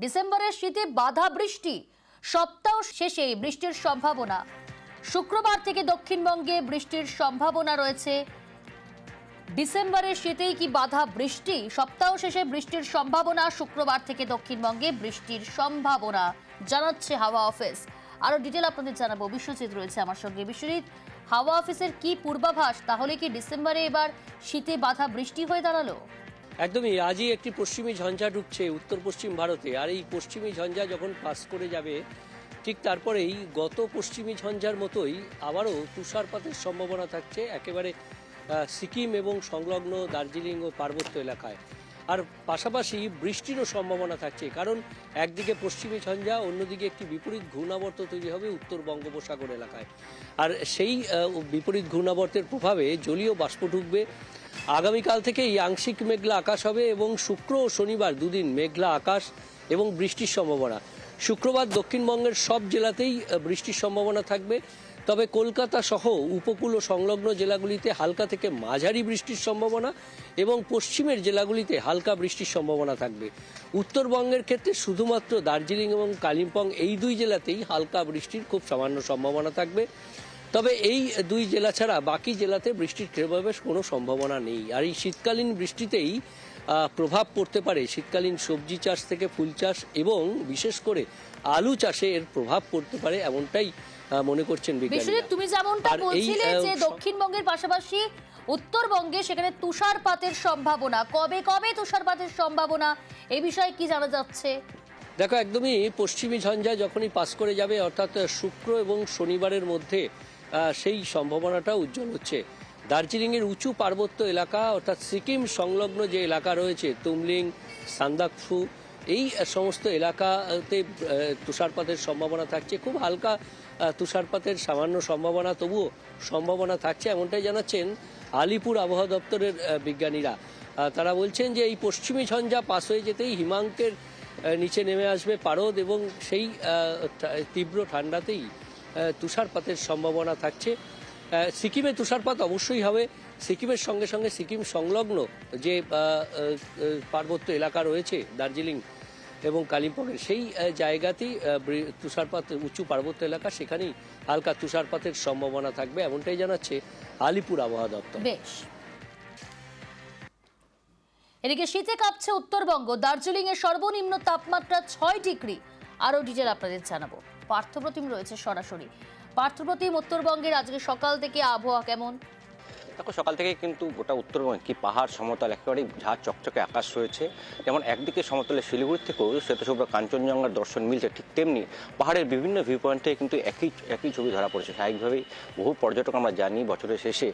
ডিসেম্বরের শীতে বাধা বৃষ্টি, সপ্তাহ শেষে বৃষ্টির সম্ভাবনা। শুক্রবার থেকে দক্ষিণবঙ্গে বৃষ্টির সম্ভাবনা রয়েছে। ডিসেম্বরের শীতেই কি বাধা বৃষ্টি? সপ্তাহ শেষে বৃষ্টির সম্ভাবনা। শুক্রবার থেকে দক্ষিণবঙ্গে বৃষ্টির সম্ভাবনা জানাচ্ছে হাওয়া অফিস। আরো ডিটেল আপনাদের জানাবো, বিশ্বজিৎ রয়েছে আমার সঙ্গে। বিশ্বজিৎ, হাওয়া অফিসের কি পূর্বাভাস? তাহলে কি ডিসেম্বরে এবার শীতে বাধা বৃষ্টি হয়ে দাঁড়ালো? একদমই, আজই একটি পশ্চিমী ঝঞ্ঝা ঢুকছে উত্তর পশ্চিম ভারতে। আর এই পশ্চিমী ঝঞ্ঝা যখন পাস করে যাবে, ঠিক তারপরেই গত পশ্চিমী ঝঞ্ঝার মতোই আবারও তুষারপাতের সম্ভাবনা থাকছে একেবারে সিকিম এবং সংলগ্ন দার্জিলিং ও পার্বত্য এলাকায়। আর পাশাপাশি বৃষ্টিরও সম্ভাবনা থাকছে, কারণ একদিকে পশ্চিমী ঝঞ্ঝা, অন্যদিকে একটি বিপরীত ঘূর্ণাবর্ত তৈরি হবে উত্তর বঙ্গোপসাগর এলাকায়। আর সেই বিপরীত ঘূর্ণাবর্তের প্রভাবে জলীয় বাষ্প ঢুকবে। আগামীকাল থেকেই আংশিক মেঘলা আকাশ হবে এবং শুক্র ও শনিবার দুদিন মেঘলা আকাশ এবং বৃষ্টির সম্ভাবনা। শুক্রবার দক্ষিণবঙ্গের সব জেলাতেই বৃষ্টির সম্ভাবনা থাকবে, তবে কলকাতা সহ উপকূল ও সংলগ্ন জেলাগুলিতে হালকা থেকে মাঝারি বৃষ্টির সম্ভাবনা এবং পশ্চিমের জেলাগুলিতে হালকা বৃষ্টির সম্ভাবনা থাকবে। উত্তরবঙ্গের ক্ষেত্রে শুধুমাত্র দার্জিলিং এবং কালিম্পং এই দুই জেলাতেই হালকা বৃষ্টির খুব সামান্য সম্ভাবনা থাকবে। তবে এই দুই জেলা ছাড়া বাকি জেলাতে বৃষ্টির প্রবেশ কোনো সম্ভাবনা নেই। আর এই শীতকালীন বৃষ্টিতেই প্রভাব পড়তে পারে শীতকালীন সবজি চাষ থেকে ফুল চাষ এবং বিশেষ করে আলু চাষে এর প্রভাব পড়তে পারে, এমনটাই মনে করছেন বিজ্ঞানীরা। তুমি যেমনটা বলছিলে যে দক্ষিণবঙ্গের পাশাপাশি উত্তরবঙ্গে সেখানে তুষারপাতের সম্ভাবনা, কবে কবে তুষারপাতের সম্ভাবনা, এই বিষয়ে কি জানা যাচ্ছে? দেখো, একদমই পশ্চিমী ঝঞ্ঝা যখনই পাস করে যাবে, অর্থাৎ শুক্র এবং শনিবারের মধ্যে সেই সম্ভাবনাটা উজ্জ্বল হচ্ছে। দার্জিলিংয়ের উঁচু পার্বত্য এলাকা অর্থাৎ সিকিম সংলগ্ন যে এলাকা রয়েছে, তুমলিং, সান্দাকফু, এই সমস্ত এলাকাতে তুষারপাতের সম্ভাবনা থাকছে। খুব হালকা তুষারপাতের সামান্য সম্ভাবনা, তবুও সম্ভাবনা থাকছে, এমনটাই জানাচ্ছেন আলিপুর আবহাওয়া দপ্তরের বিজ্ঞানীরা। তারা বলছেন যে এই পশ্চিমী ঝঞ্ঝা পাস হয়ে যেতেই হিমাঙ্কের নিচে নেমে আসবে পারদ এবং সেই তীব্র ঠান্ডাতেই তুষারপাতের সম্ভাবনা থাকছে। সিকিমে তুষারপাত অবশ্যই হবে। সিকিমের সঙ্গে সঙ্গে সিকিম সংলগ্ন যে পার্বত্য এলাকা রয়েছে দার্জিলিং এবং কালিম্পংয়ের, সেই জায়গাতেই তুষারপাত, উঁচু পার্বত্য এলাকা, সেখানেই হালকা তুষারপাতের সম্ভাবনা থাকবে, এমনটাই জানাচ্ছে আলিপুর আবহাওয়া দপ্তর। বেশ। এদিকে শীতে কাঁপছে উত্তরবঙ্গ। দার্জিলিং এর সর্বনিম্ন তাপমাত্রা 6 ডিগ্রি। আরো ডিটেল আপনাদের জানাবো। পার্থপ্রতিম রয়েছে সরাসরি। পার্থপ্রতিম, উত্তরবঙ্গের আজকে সকাল থেকে আবহাওয়া কেমন? দেখো, সকাল থেকে কিন্তু গোটা উত্তরবঙ্গে কি পাহাড় সমতল একেবারেই ঝাঁ চকচকে আকাশ রয়েছে। যেমন একদিকে সমতলে শিলিগুড়ি থেকেও শ্বেতশুভ্র কাঞ্চনজঙ্ঘার দর্শন মিলছে, ঠিক তেমনি পাহাড়ের বিভিন্ন ভিউ পয়েন্টে কিন্তু একই ছবি ধরা পড়েছে। স্বাভাবিকভাবেই বহু পর্যটক আমরা জানি বছরের শেষে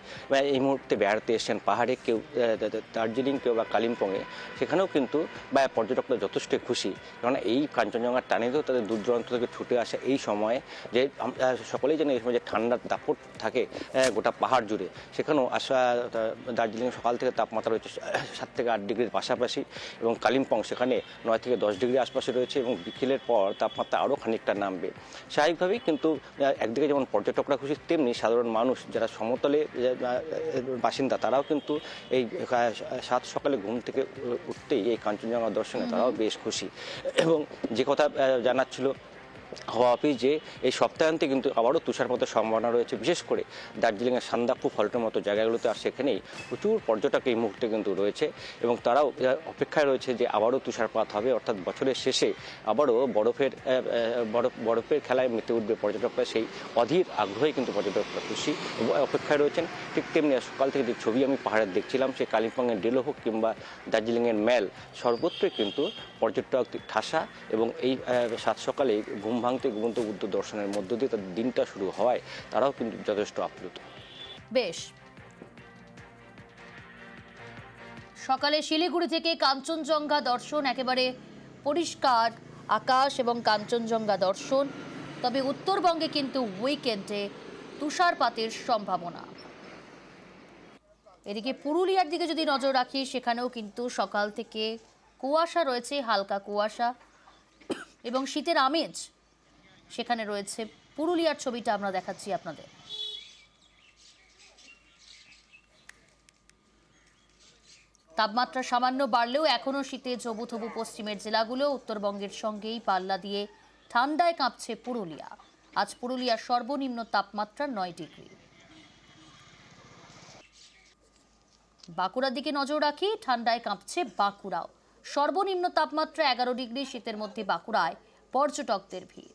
এই মুহূর্তে বেড়াতে এসছেন পাহাড়ে, কেউ দার্জিলিং, কেউ বা কালিম্পংয়ে। সেখানেও কিন্তু পর্যটকরা যথেষ্ট খুশি, কারণ এই কাঞ্চনজঙ্ঘার টানেতেও তাদের দূর দূরান্ত থেকে ছুটে আসে এই সময়ে। যে সকলেই জানে এই সময় যে ঠান্ডার দাপট থাকে গোটা পাহাড় জুড়ে, সেখানেও দার্জিলিং সকাল থেকে তাপমাত্রা রয়েছে 7 থেকে 8 ডিগ্রির পাশাপাশি, এবং কালিম্পং সেখানে 9 থেকে 10 ডিগ্রি আশপাশে রয়েছে, এবং বিকেলের পর তাপমাত্রা আরও খানিকটা নামবে। স্বাভাবিকভাবেই কিন্তু একদিকে যেমন পর্যটকরা খুশি, তেমনি সাধারণ মানুষ যারা সমতলে বাসিন্দা তারাও কিন্তু এই সাত সকালে ঘুম থেকে উঠতেই এই কাঞ্চনজঙ্ঘা দর্শনে তারাও বেশ খুশি। এবং যে কথা জানাচ্ছিল হাওয়া অফিস, যে এই সপ্তাহান্তে কিন্তু আবারও তুষারপাতের সম্ভাবনা রয়েছে, বিশেষ করে দার্জিলিংয়ের সান্দাকফু ফলটের মতো জায়গাগুলোতে। আর সেখানেই প্রচুর পর্যটক এই মুহূর্তে কিন্তু রয়েছে, এবং তারাও অপেক্ষায় রয়েছে যে আবারও তুষারপাত হবে, অর্থাৎ বছরের শেষে আবারও বরফের খেলায় মেতে উঠবে পর্যটকরা। সেই অধীর আগ্রহে কিন্তু পর্যটকরা খুশি অপেক্ষায় রয়েছেন। ঠিক তেমনি সকাল থেকে যে ছবি আমি পাহাড়ে দেখছিলাম, সেই কালিম্পংয়ের ডেলো হোক কিংবা দার্জিলিংয়ের ম্যাল, সর্বত্রই কিন্তু পর্যটক ঠাসা, এবং এই সাত সকালে ঘুম ভাঙতে ঘুমন্ত বুদ্ধ দর্শনের মধ্য দিয়ে তাদের দিনটা শুরু হওয়ায় তারাও কিন্তু যথেষ্ট আপ্লুত। বেশ। সকালে শিলিগুড়ি থেকে কাঞ্চনজঙ্ঘা দর্শন, একেবারে পরিষ্কার আকাশ এবং কাঞ্চনজঙ্ঘা দর্শন। তবে উত্তরবঙ্গে কিন্তু উইকেন্ডে তুষারপাতের সম্ভাবনা। এদিকে পুরুলিয়ার দিকে যদি নজর রাখি, সেখানেও কিন্তু সকাল থেকে কুয়াশা রয়েছে, হালকা কুয়াশা এবং শীতের আমেজ সেখানে রয়েছে। পুরুলিয়ার ছবিটা আমরা দেখাচ্ছি আপনাদের। তাপমাত্রা সামান্য বাড়লেও এখনও শীতে জবুথবু পশ্চিমের জেলাগুলো উত্তরবঙ্গের সঙ্গেই পাল্লা দিয়ে ঠান্ডায় কাঁপছে পুরুলিয়া। আজ পুরুলিয়ার সর্বনিম্ন তাপমাত্রা 9 ডিগ্রি। বাঁকুড়ার দিকে নজর রাখি, ঠান্ডায় কাঁপছে বাঁকুড়াও। সর্বনিম্ন তাপমাত্রা 11 ডিগ্রি। শীতের মধ্যে বাঁকুড়ায় পর্যটকদের ভিড়।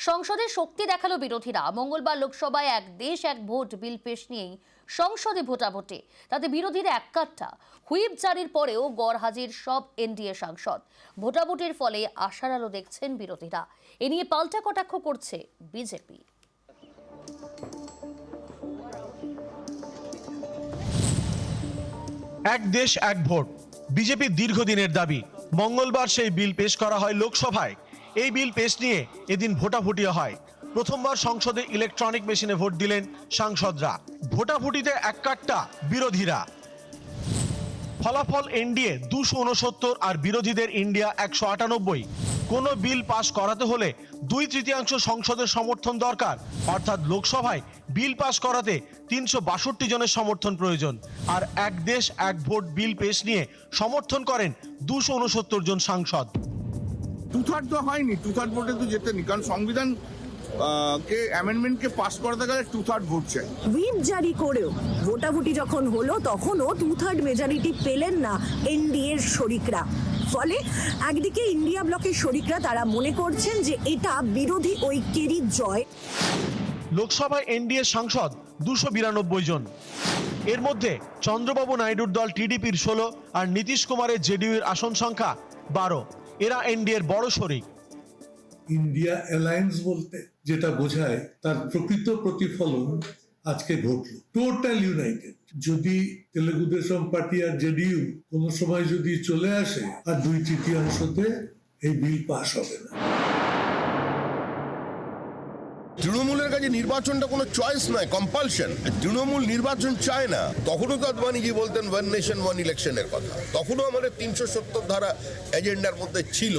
সংসদে শক্তি দেখালো বিরোধীরা। মঙ্গলবার লোকসভায় এক দেশ এক ভোট বিল পেশ নিয়েই সংসদে ভোটাভুটি। তাতে বিরোধীরা এককাট্টা। হুইপ জারির পরেও গড়হাজির সব এনডিএ সাংসদ। ভোটাভুটির ফলে আশার আলো দেখছেন বিরোধীরা। এ নিয়ে পাল্টা কটাক্ষ করছে বিজেপি। এক দেশ এক ভোট বিজেপির দীর্ঘদিনের দাবি। মঙ্গলবার সেই বিল পেশ করা হয় লোকসভায়। এই বিল পেশ নিয়ে এদিন ভোটাভুটিও হয়। প্রথমবার সংসদে ইলেকট্রনিক মেশিনে ভোট দিলেন সাংসদরা। ভোটাভুটিতে এককাট্টা বিরোধীরা। ফলাফল এনডিএ 269 আর বিরোধীদের ইন্ডিয়া 198। কোনো বিল পাশ করাতে হলে 2/3 সংসদের সমর্থন দরকার, অর্থাৎ লোকসভায় বিল পাশ করাতে 362 জনের সমর্থন প্রয়োজন। আর এক দেশ এক ভোট বিল পেশ নিয়ে সমর্থন করেন 269 জন সাংসদ। 2/3 তো হয়নি, 2/3 ভোটে তো যেতেনি, কারণ সংবিধান কে অ্যামেন্ডমেন্টকে পাস করাতে গেলে 2/3 ভোট চাই। হুইপ জারি করেও ভোটাভুটি যখন হলো তখনও 2/3 মেজরিটি পেলেন না এনডিএর শরিকরা। ফলে একদিকে ইন্ডিয়া ব্লকের শরিকরা তারা মনে করছেন যে এটা বিরোধী ঐক্যেরই জয়। লোকসভায় এনডিএ সাংসদ 292 জন। এর মধ্যে চন্দ্রবাবু নাইডুর দল টিডিপির 16 আর নীতিশ কুমারের জেডিইউর আসন সংখ্যা 12। এরা এনডিএর বড় শরিক। ইন্ডিয়া অ্যালায়েন্স বলতে যেটা বোঝায় তার প্রকৃত প্রতিফলন আজকে ঘটল। Total United. যদি তেলেগু দেশম পার্টি আর জেডিইউ কোনো সময় যদি চলে আসে, আর 2/3 এই বিল পাস হবে না। তৃণমূলের কাছে নির্বাচনটা কোনো চয়েস নয়, কম্পালশন। তৃণমূল নির্বাচন চায় না। তখনও তো আদবানিজি বলতেন ওয়ান নেশন ওয়ান ইলেকশনের কথা। তখনও আমাদের 370 ধারা এজেন্ডার মধ্যে ছিল।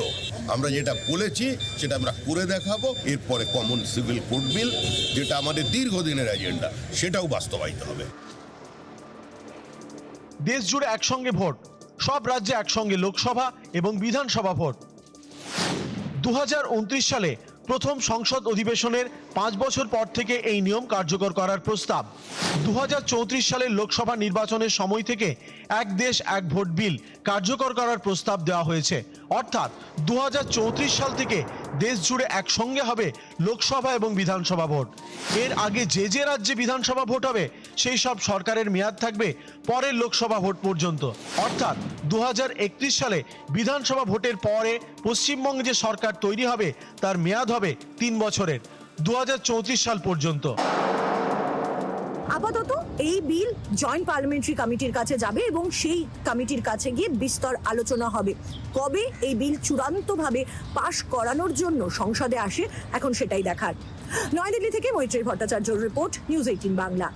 আমরা যেটা বলেছি সেটা আমরা করে দেখাবো। এরপরে কমন সিভিল কোড বিল, যেটা আমাদের দীর্ঘদিনের এজেন্ডা, সেটাও বাস্তবায়িত হবে। দেশ জুড়ে একসঙ্গে ভোট, সব রাজ্যে একসঙ্গে লোকসভা এবং বিধানসভা ভোট। 2029 সালে প্রথম সংসদ অধিবেশনের 5 বছর পর থেকে এই নিয়ম কার্যকর করার প্রস্তাব। 2034 সালের লোকসভা নির্বাচনের সময় থেকে এক দেশ এক ভোট বিল কার্যকর করার প্রস্তাব দেওয়া হয়েছে। অর্থাৎ 2034 সাল থেকে দেশ জুড়ে একসঙ্গে হবে লোকসভা এবং বিধানসভা ভোট। এর আগে যে যে রাজ্যে বিধানসভা ভোট হবে সেই সব সরকারের মেয়াদ থাকবে পরের লোকসভা ভোট পর্যন্ত। অর্থাৎ 2031 সালে বিধানসভা ভোটের পরে পশ্চিমবঙ্গে যে সরকার তৈরি হবে তার মেয়াদ হবে 3 বছরের, 2034 সাল পর্যন্ত। আপাতত এই বিল জয়েন্ট পার্লামেন্টারি কমিটির কাছে যাবে এবং সেই কমিটির কাছে গিয়ে বিস্তর আলোচনা হবে। কবে এই বিল চূড়ান্তভাবে পাশ করানোর জন্য সংসদে আসে এখন সেটাই দেখার। নয়াদিল্লি থেকে মৈত্রী ভট্টাচার্যর রিপোর্ট, নিউজ 18 বাংলা।